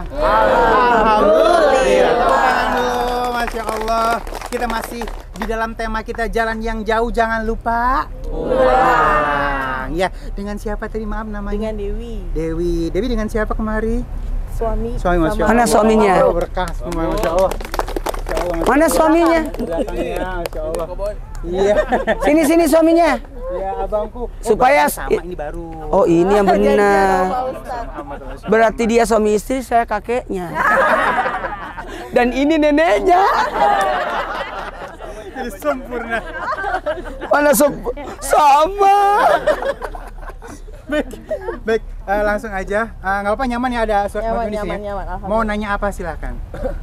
Alhamdulillah. Tepuk tangan dulu, Masya Allah. Kita masih di dalam tema kita jalan yang jauh, jangan lupa pulang. Ya, dengan siapa tadi, maaf namanya? Dengan Dewi. Dewi dengan siapa kemari? Suami. Masya Allah. Mana suaminya? Oh, berkah semua, Masya Allah. Mana suaminya? Masya Allah. Iya. Sini suaminya. Ya, abangku. Supaya sama ini baru. Oh, ini yang benar. Pak Ustadz. Berarti dia suami istri, saya kakeknya. Dan ini neneknya. Jadi sempurna. Mana sama. Baik, langsung aja. Nggak apa, nyaman ya ada Nyaman, di sini ya? nyaman. Mau nanya apa silakan.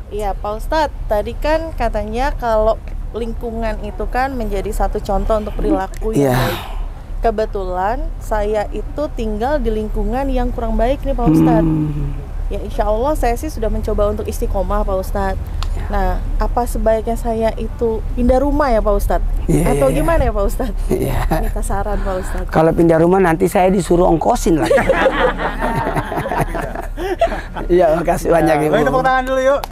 Iya, Pak Ustadz. Tadi kan katanya kalau lingkungan itu kan menjadi satu contoh untuk perilaku yang Iya. baik. Kebetulan saya itu tinggal di lingkungan yang kurang baik nih Pak Ustadz. Ya insya Allah saya sih sudah mencoba untuk istiqomah Pak Ustadz. Nah, apa sebaiknya saya itu pindah rumah ya Pak Ustadz? Iya, Atau iya, gimana ya Pak Ustadz? Iya. Minta saran Pak Ustadz. Kalau pindah rumah nanti saya disuruh ongkosin lagi. Iya, makasih banyak Ibu. Baik, tepuk tangan dulu yuk.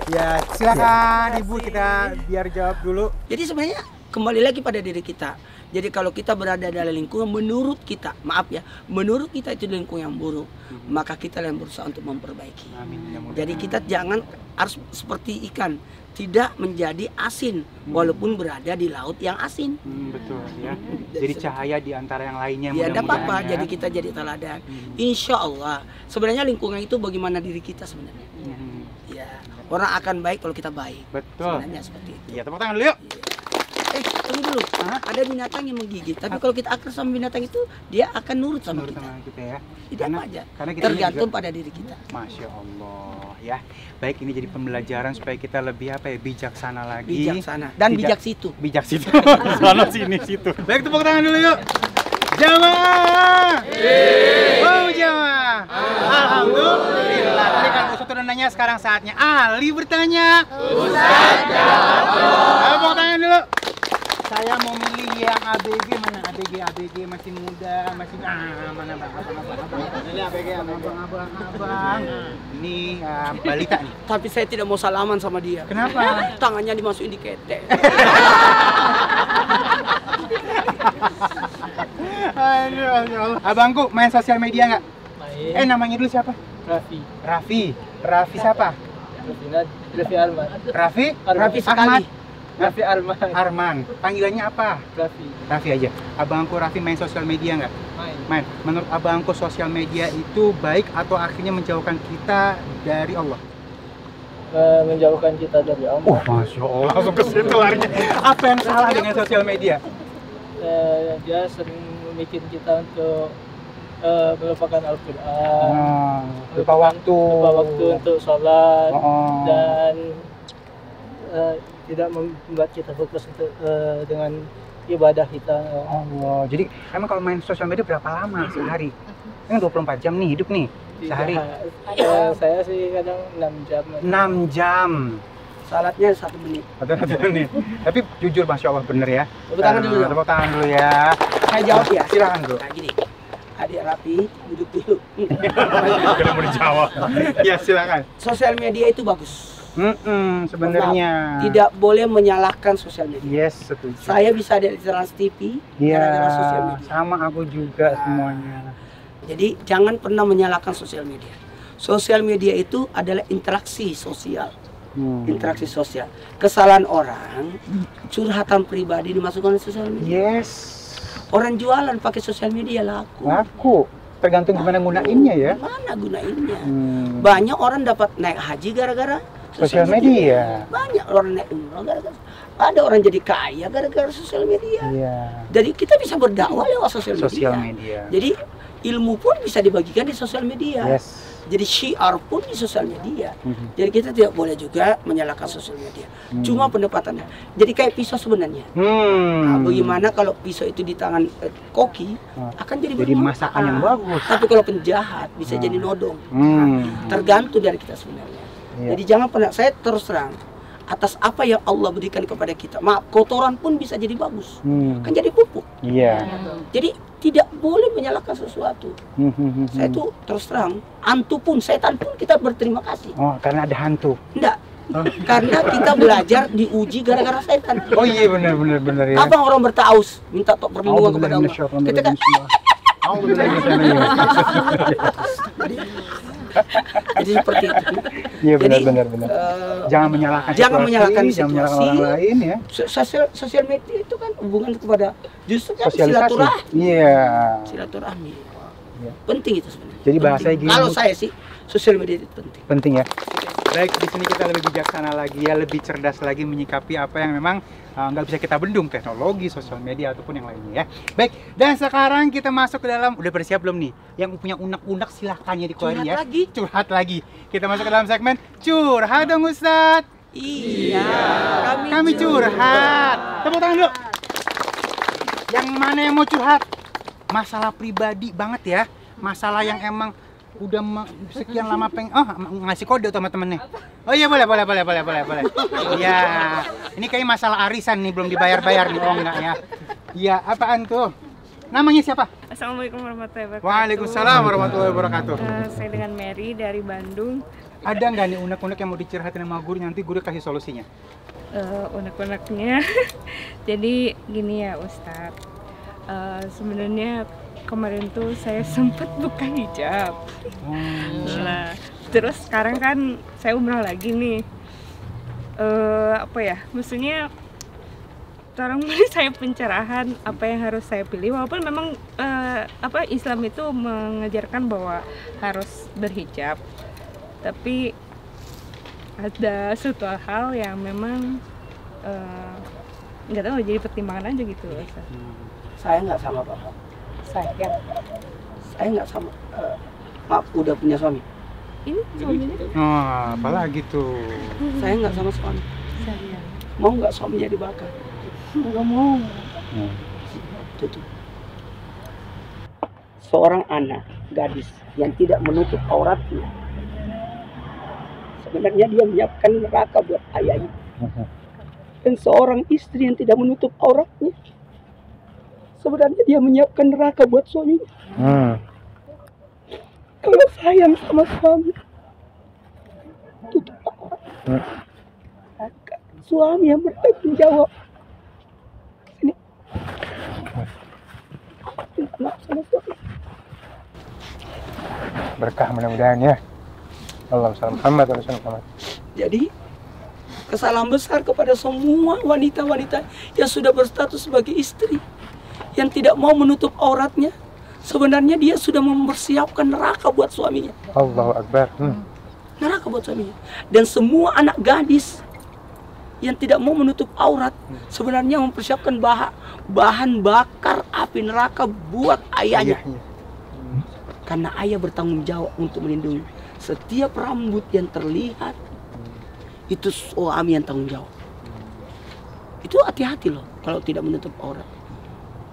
Ya, silakan Ibu, kita biar jawab dulu. Jadi sebenarnya kembali lagi pada diri kita. Jadi kalau kita berada dalam lingkungan menurut kita, maaf ya, menurut kita itu lingkungan yang buruk, maka kita yang berusaha untuk memperbaiki. Amin. Jadi kita jangan harus seperti ikan, tidak menjadi asin walaupun berada di laut yang asin. Betul ya. Jadi cahaya di antara yang lainnya. Ya tidak mudah-mudahan apa-apa, ya. jadi kita jadi teladan. Insya Allah, sebenarnya lingkungan itu bagaimana diri kita sebenarnya. Ya, orang akan baik kalau kita baik. Betul. Sebenarnya seperti itu. Iya, tepuk tangan dulu yuk. Tunggu dulu. Ada binatang yang menggigit, tapi kalau kita akrab sama binatang itu, dia akan nurut sama Menurut kita. sama kita ya. Tidak apa aja. Karena kita Tergantung juga, pada diri kita. Masya Allah ya. Baik, ini jadi pembelajaran supaya kita lebih apa ya, bijaksana lagi. Bijaksana dan bijak situ. Bijak situ. Sana sini situ. Baik, tepuk tangan dulu yuk. Jamaah. Oh, jamaah. Alhamdulillah. Tadi kan Ustaz udah nanya, sekarang saatnya Ali bertanya. Ustaz jawab. Tepuk tangan dulu. Saya mau milih yang ABG, mana ABG masih muda, masih mana abang. Ini ABG abang. Ini balita nih. Tapi saya tidak mau salaman sama dia. Kenapa? Tangannya dimasukin di ketek. Aduh, Masya Allah. Abangku main sosial media nggak? Main. Namanya dulu siapa? Raffi siapa? Raffi Arman. Raffi sekali. Raffi Arman. Panggilannya apa? Raffi aja. Abangku Raffi main sosial media nggak? Main. Menurut abangku sosial media itu baik atau akhirnya menjauhkan kita dari Allah? menjauhkan kita dari Allah. Masya Allah, langsung ke situ larinya. Apa yang salah dengan sosial media? Dia sering membuat kita untuk melupakan Al-Quran, Lupa waktu untuk sholat, Oh. dan tidak membuat kita fokus untuk dengan ibadah kita. Allah. Jadi emang kalau main sosial media berapa lama sehari? Kan 24 jam nih hidup nih sehari. Saya sih kadang 6 jam. 6 jam. Salatnya 1 menit. Tapi jujur Masya Allah bener ya. Tepuk tangan dulu. Tepuk tangan dulu ya. Saya jawab ya. Silakan dulu. Nah gini, adik Rapi duduk dulu. Kalau mau dijawab. Ya silakan. Sosial media itu bagus. Sebenarnya. Tidak boleh menyalahkan sosial media. Yes, setuju. Saya bisa dari Trans TV gara-gara sosial media. Sama aku juga semuanya. Jadi jangan pernah menyalahkan sosial media. Sosial media itu adalah interaksi sosial. Interaksi sosial. Kesalahan orang, curhatan pribadi dimasukkan ke sosial media. Yes. Orang jualan pakai sosial media laku. Laku. Tergantung gimana gunainnya ya. Mana gunainnya? Banyak orang dapat naik haji gara-gara Sosial media. Banyak orang naik umroh gara-gara. Ada orang jadi kaya gara-gara sosial media. Iya. Jadi kita bisa berdakwah lewat sosial media. Jadi ilmu pun bisa dibagikan di sosial media. Yes. Jadi syiar pun di sosial media. Jadi kita tidak boleh juga menyalahkan sosial media. Cuma pendapatannya. Jadi kayak pisau sebenarnya. Nah, bagaimana kalau pisau itu di tangan koki akan jadi masakan yang bagus. Tapi kalau penjahat bisa jadi nodong. Tergantung dari kita sebenarnya. Iya. Jadi jangan pernah, saya terus terang atas apa yang Allah berikan kepada kita. Maaf, kotoran pun bisa jadi bagus. Kan jadi pupuk. Iya. Jadi tidak boleh menyalahkan sesuatu. Saya tuh terus terang, hantu pun, setan pun kita berterima kasih. Oh, karena ada hantu. Enggak. Karena kita belajar diuji gara-gara setan. Oh iya, benar ya. Apa orang bertaus minta tok perlindungan kepada Allah. Kita kan jadi seperti itu. Iya, benar. Jangan menyalahkan orang lain ya. Sosial media itu kan hubungan kepada justru kan Sosialisasi. silaturahmi. Iya. Silaturahmi. Iya. Penting itu sebenarnya. Jadi bahasanya gini. Kalau saya sih sosial media itu penting. Penting ya. Baik, di sini kita lebih bijaksana lagi ya, lebih cerdas lagi menyikapi apa yang memang nggak bisa kita bendung, teknologi, sosial media ataupun yang lainnya ya. Baik, dan sekarang kita masuk ke dalam, udah bersiap belum nih? Yang punya unek-unek silahkan ya dikeluarin ya. Curhat lagi. Kita masuk ke dalam segmen curhat dong Ustadz. Iya. Kami curhat. Tepuk tangan dulu. Yang mana yang mau curhat? Masalah pribadi banget ya. Masalah yang emang udah sekian lama ngasih kode sama temennya. Oh iya, boleh. Iya. Ini kayak masalah arisan nih, belum dibayar-bayar nih. Oh enggak ya. Iya, apaan tuh? Namanya siapa? Assalamualaikum warahmatullahi wabarakatuh. Waalaikumsalam warahmatullahi wabarakatuh. Saya dengan Mary dari Bandung. Ada nggak nih unek-unek yang mau dicurhatin sama guru, nanti guru kasih solusinya? Unek-uneknya, jadi gini ya Ustadz. Sebenarnya kemarin tuh saya sempat buka hijab. Nah, terus sekarang kan saya umrah lagi nih. Maksudnya tolong beri saya pencerahan apa yang harus saya pilih, walaupun memang Islam itu mengajarkan bahwa harus berhijab, tapi ada suatu hal yang memang nggak tahu, jadi pertimbangan aja gitu. Saya nggak sama Bapak. Saya nggak sama. Maaf, udah punya suami. Ini suaminya. Oh, apalagi tuh. Saya nggak sama suami. Saya. Mau nggak suaminya dibakar? Nggak mau. Tutup. Seorang anak gadis yang tidak menutup auratnya, sebenarnya dia menyiapkan neraka buat ayahnya. Dan seorang istri yang tidak menutup auratnya, sebenarnya dia menyiapkan neraka buat suaminya. Kalau sayang sama suami, tutup aurat. Suami yang bertanggung jawab. Ini. Maaf sama suami. Berkah mudah-mudahan ya. Allahumma Muhammad. Jadi kesalahan besar kepada semua wanita-wanita yang sudah berstatus sebagai istri, yang tidak mau menutup auratnya, sebenarnya dia sudah mempersiapkan neraka buat suaminya. Allahu Akbar. Neraka buat suaminya. Dan semua anak gadis yang tidak mau menutup aurat, sebenarnya mempersiapkan bahan bakar api neraka buat ayahnya. Karena ayah bertanggung jawab untuk melindungi. Setiap rambut yang terlihat, itu suami yang tanggung jawab. Itu hati-hati loh kalau tidak menutup aurat.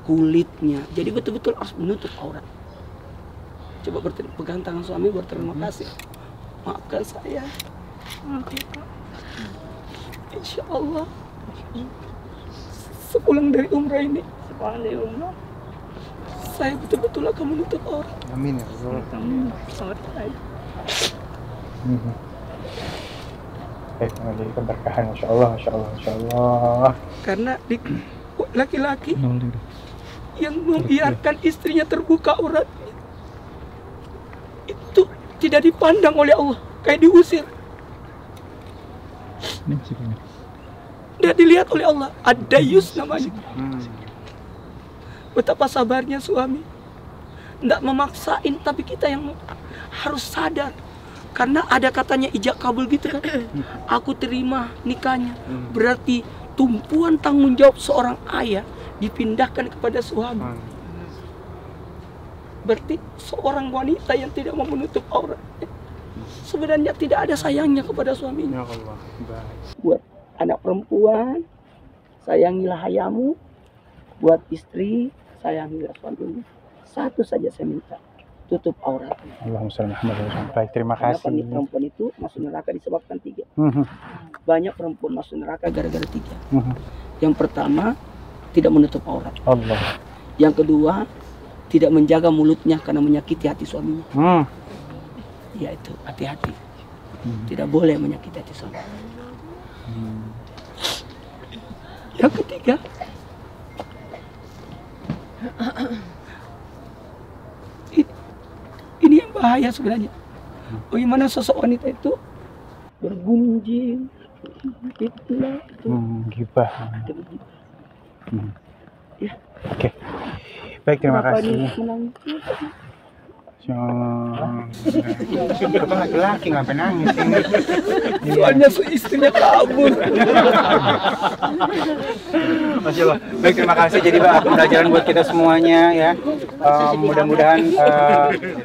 Kulitnya, jadi betul-betul harus menutup aurat. Coba pegang tangan suami, berterima kasih. Maafkan saya. Insya Allah sepulang dari umrah ini, saya betul-betul akan menutup aurat. Amin ya Allah. Jadi keberkahan, Masya Allah. Karena laki-laki yang membiarkan istrinya terbuka auratnya, itu tidak dipandang oleh Allah, kayak diusir. Tidak dilihat oleh Allah. Ad-Dayus namanya. Betapa sabarnya suami, tidak memaksain, tapi kita yang harus sadar. Karena ada katanya ijab kabul gitu kan. Aku terima nikahnya. Berarti tumpuan tanggung jawab seorang ayah dipindahkan kepada suami. Berarti seorang wanita yang tidak mau menutup auratnya, sebenarnya tidak ada sayangnya kepada suaminya. Buat anak perempuan, sayangilah ayahmu. Buat istri, sayangilah suamimu. Satu saja saya minta, tutup auratnya. Allahumma baik, terima kasih. Karena perempuan itu masuk neraka disebabkan 3. Banyak perempuan masuk neraka gara-gara 3. Yang pertama, tidak menutup aurat. Allah. Yang kedua, tidak menjaga mulutnya karena menyakiti hati suaminya. Ya itu, hati-hati. Tidak boleh menyakiti hati suami. Yang ketiga, ini yang bahaya sebenarnya. Bagaimana sosok wanita itu bergunjing, fitnah, Gibah. Ya. Oke. Baik, terima Kenapa kasih. dia menangis? Kita laki-laki ngapain nangis ini? Soalnya istrinya kabur. Masya Allah. Baik, terima kasih. Jadi Pak, pembelajaran buat kita semuanya ya. Mudah-mudahan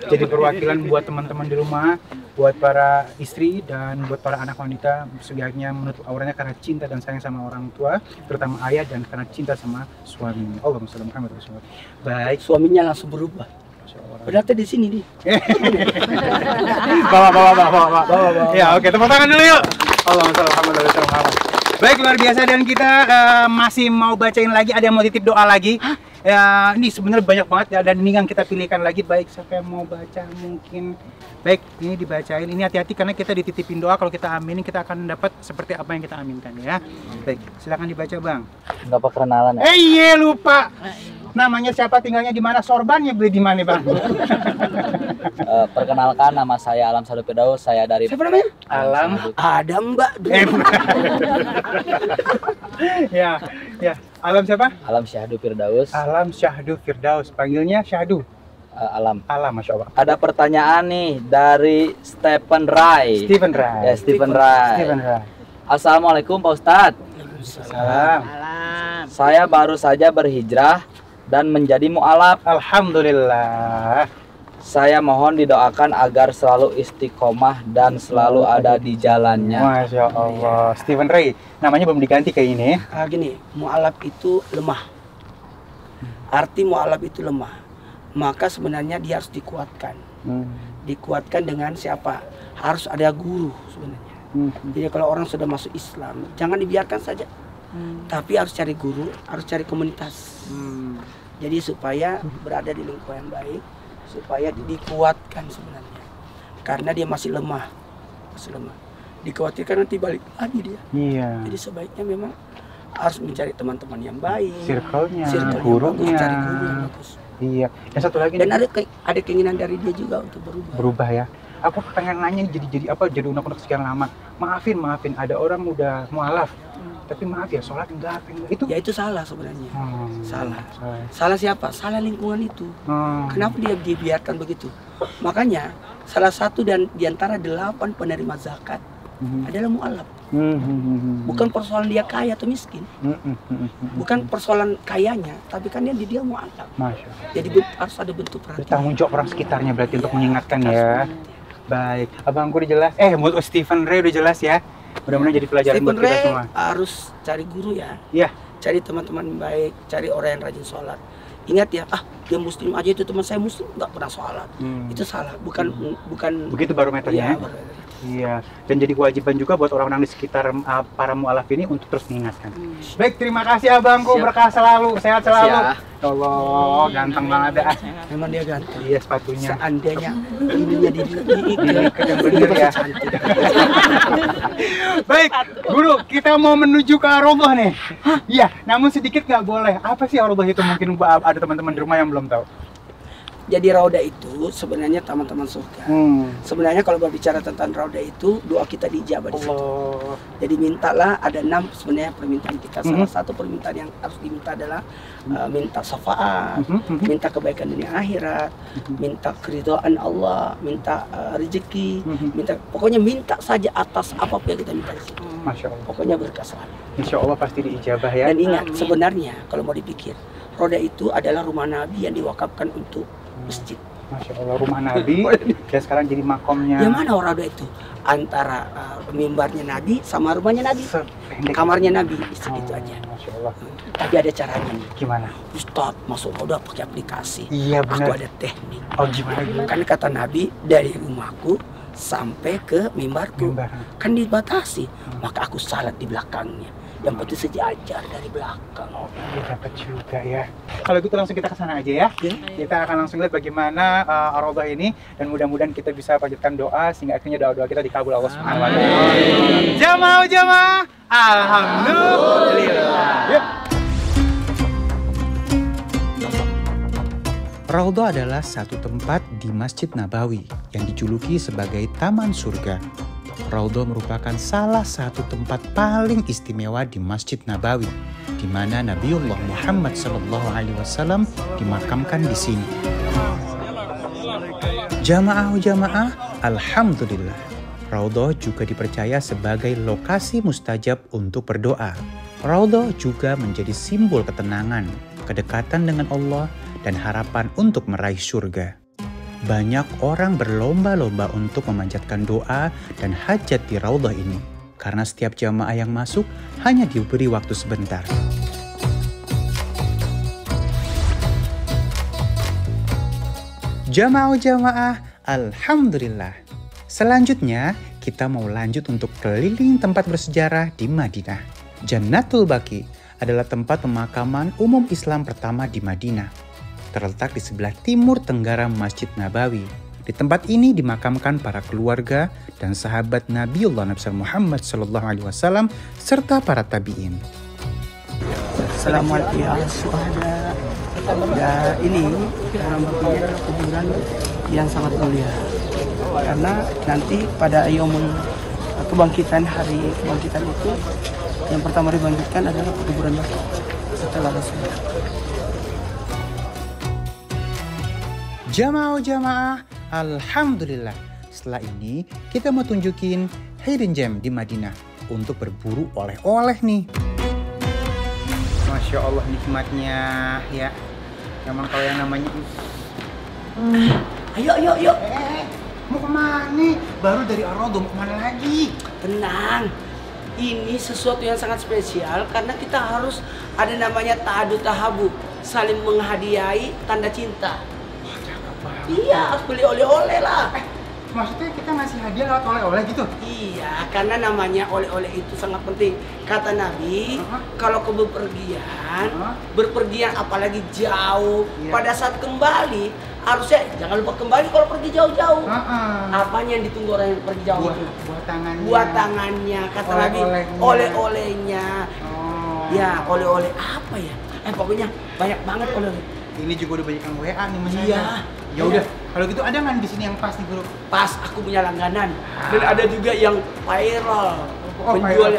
jadi perwakilan buat teman-teman di rumah, buat para istri dan buat para anak wanita, sebaiknya menutup auranya karena cinta dan sayang sama orang tua, terutama ayah, dan karena cinta sama suami. Allahumma shalli ala Muhammad Rasulullah. Baik. Suaminya langsung berubah. Padahal di sini nih. bawa. Ya, oke, tepuk tangan dulu yuk. Allahumma shalli ala Muhammad Rasulullah. Baik, luar biasa, dan kita masih mau bacain lagi, ada yang mau titip doa lagi. Ya, ini sebenarnya banyak banget ya, dan ini yang kita pilihkan lagi. Baik, siapa yang mau baca mungkin. Baik, ini dibacain. Ini hati-hati karena kita dititipin doa, kalau kita aminin kita akan dapat seperti apa yang kita aminkan ya. Baik, silakan dibaca, Bang. Nggak perkenalan ya? Iya, lupa. Namanya siapa, tinggalnya di mana, sorbannya beli di mana, Bang? Perkenalkan, nama saya Alam Syahdu Firdaus. Saya dari Siapa namanya? Alam. Ada Mbak. Ya, ya. Alam siapa? Alam Syahdu Firdaus. Alam Syahdu Firdaus. Panggilnya Syahdu. Alam. Alam, Masya Allah. Ada pertanyaan nih dari Stephen Rai. Stephen Rai. Ya, Stephen Rai. Stephen Rai. Assalamualaikum Pak Ustadz. Salam. Saya baru saja berhijrah dan menjadi mu'alaf. Alhamdulillah. Saya mohon didoakan agar selalu istiqomah dan selalu ada di jalannya. Masya Allah. Stephen Rai. Namanya belum diganti kayak ini. Gini, mu'alaf itu lemah. Arti mu'alaf itu lemah. Maka sebenarnya dia harus dikuatkan. Dikuatkan dengan siapa? Harus ada guru sebenarnya. Jadi kalau orang sudah masuk Islam, jangan dibiarkan saja. Tapi harus cari guru, harus cari komunitas. Jadi supaya berada di lingkungan yang baik, supaya dikuatkan sebenarnya. Karena dia masih lemah. Dikhawatirkan nanti balik lagi dia. Iya. Jadi sebaiknya memang harus mencari teman-teman yang baik, Circle-nya, gurunya, gurunya. cari guru yang bagus. Iya. Yang satu lagi. Dan ada keinginan dari dia juga untuk berubah. Berubah ya. Aku pengen nanya jadi unek-unek sekian lama. Maafin. Ada orang udah mualaf. Tapi maaf ya, sholat enggak, itu Ya itu salah sebenarnya. Salah siapa? Salah lingkungan itu. Kenapa dia dibiarkan begitu? Makanya salah satu dan diantara 8 penerima zakat adalah mu'alaf. Bukan persoalan dia kaya atau miskin. Bukan persoalan kayanya, tapi kan dia mu'alaf. Jadi harus ada bentuk perhatian. Tanggung jawab orang sekitarnya berarti untuk mengingatkan ya. Baik, abangku udah jelas. Menurut Stephen Rai udah jelas ya. Mudah-mudahan jadi pelajaran buat kita semua. Harus cari guru ya. Iya. Cari teman-teman baik, cari orang yang rajin sholat. Ingat ya, dia muslim aja, itu teman saya muslim nggak pernah sholat. Itu salah, bukan begitu barometernya. Iya, dan jadi kewajiban juga buat orang-orang di sekitar para mu'alaf ini untuk terus mengingatkan. Baik, terima kasih abangku, berkah selalu, sehat selalu. Ya Allah, ganteng banget dah. Memang dia ganteng. Iya, sepatunya. Seandainya ininya diikat yang bener ya. Baik, guru, kita mau menuju ke Arobah nih. Iya, namun sedikit nggak boleh. Apa sih Arobah itu? Mungkin ada teman-teman di rumah yang belum tahu. Jadi raudah itu sebenarnya taman-taman surga. Sebenarnya kalau berbicara tentang raudah itu, doa kita dijabah di situ. Jadi mintalah, ada 6 sebenarnya permintaan kita. Salah satu permintaan yang harus diminta adalah minta syafaat, minta kebaikan dunia akhirat, minta keridhaan Allah, minta rezeki, pokoknya minta saja atas apapun yang kita minta di situ. Masya Allah. Pokoknya berkah selalu. Insya Allah pasti diijabah ya. Dan ingat, sebenarnya kalau mau dipikir, raudah itu adalah rumah Nabi yang diwakafkan untuk masjid. Masya Allah, rumah Nabi dan sekarang jadi makomnya. Yang mana raudah itu? Antara mimbarnya Nabi sama rumahnya Nabi. Kamarnya Nabi, itu aja. Masya Allah. Tapi ada caranya nih. Gimana? Ustaz, masuk raudah pakai aplikasi. Iya benar. Aku ada teknik. Oh gimana? Kan kata Nabi, dari rumahku sampai ke mimbarku kan dibatasi, maka aku salat di belakangnya. Yang penting sejajar dari belakang. Iya, dapat juga ya. Kalau gitu langsung kita ke sana aja ya. Kita akan langsung lihat bagaimana Ar-Raudhah ini, dan mudah-mudahan kita bisa panjatkan doa sehingga akhirnya doa-doa kita dikabul Allah Subhanahu wa taala. Jamaah, alhamdulillah. Yuk. Raudhah adalah satu tempat di Masjid Nabawi yang dijuluki sebagai Taman Surga. Raudhah merupakan salah satu tempat paling istimewa di Masjid Nabawi, di mana Nabiullah Muhammad SAW dimakamkan di sini. Jamaah, alhamdulillah. Raudhah juga dipercaya sebagai lokasi mustajab untuk berdoa. Raudhah juga menjadi simbol ketenangan, kedekatan dengan Allah, dan harapan untuk meraih surga. Banyak orang berlomba-lomba untuk memanjatkan doa dan hajat di Raudhah ini, karena setiap jamaah yang masuk hanya diberi waktu sebentar. Jamaah, alhamdulillah. Selanjutnya, kita mau lanjut untuk keliling tempat bersejarah di Madinah. Jannatul Baqi adalah tempat pemakaman umum Islam pertama di Madinah. Terletak di sebelah timur tenggara Masjid Nabawi. Di tempat ini dimakamkan para keluarga dan sahabat Nabiullah Muhammad SAW serta para tabi'in. Assalamualaikum warahmatullahi wabarakatuh. Ya, ini orang berpikir kuburan yang sangat mulia. Karena nanti pada yaumul kebangkitan, hari kebangkitan itu yang pertama dibangkitkan adalah kuburan Baqi setelah Rasulullah. Jamaah, alhamdulillah. Setelah ini kita mau tunjukin hidden gem di Madinah untuk berburu oleh-oleh nih. Masya Allah nikmatnya ya. Memang kalau yang namanya Ayo. Mau kemana? Baru dari Ar-Raudhah, mau kemana lagi? Tenang. Ini sesuatu yang sangat spesial karena kita harus ada namanya ta'adu tahabu, saling menghadiahi tanda cinta. Iya, harus beli oleh-oleh lah. Maksudnya kita ngasih hadiah lewat oleh-oleh gitu? Iya, karena namanya oleh-oleh itu sangat penting. Kata Nabi, kalau ke berpergian apalagi jauh, pada saat kembali, harusnya jangan lupa kembali kalau pergi jauh-jauh. Apanya yang ditunggu orang yang pergi jauh itu? Buat tangannya, kata Nabi, oleh-olehnya. Ya, oleh-oleh apa ya? Pokoknya banyak banget oleh-oleh. Ini juga udah banyak yang WA nih Mas. Iya. Ya udah, kalau gitu ada nggak di sini yang pas nih bro? Pas, aku punya langganan. Dan ada juga yang viral, penjual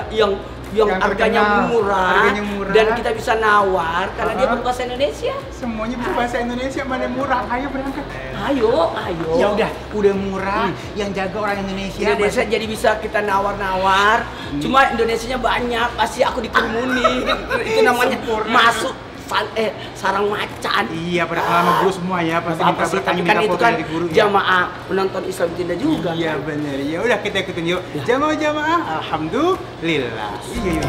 yang harganya murah, dan kita bisa nawar karena dia berbahasa Indonesia. Semuanya berbahasa Indonesia, mana murah? Ayo berangkat. Ayo. Ya udah murah. Yang jaga orang Indonesia. Jadi bisa kita nawar-nawar. Cuma Indonesianya banyak, pasti aku dikerumuni. Itu namanya masuk sarang macan. Iya, pada lama guru semua ya, pasti minta tapi kan itu kan jamaah penonton Islam Jinda juga. Iya benar. Ya udah kita ikutin yuk. Jamaah, alhamdulillah. Iya.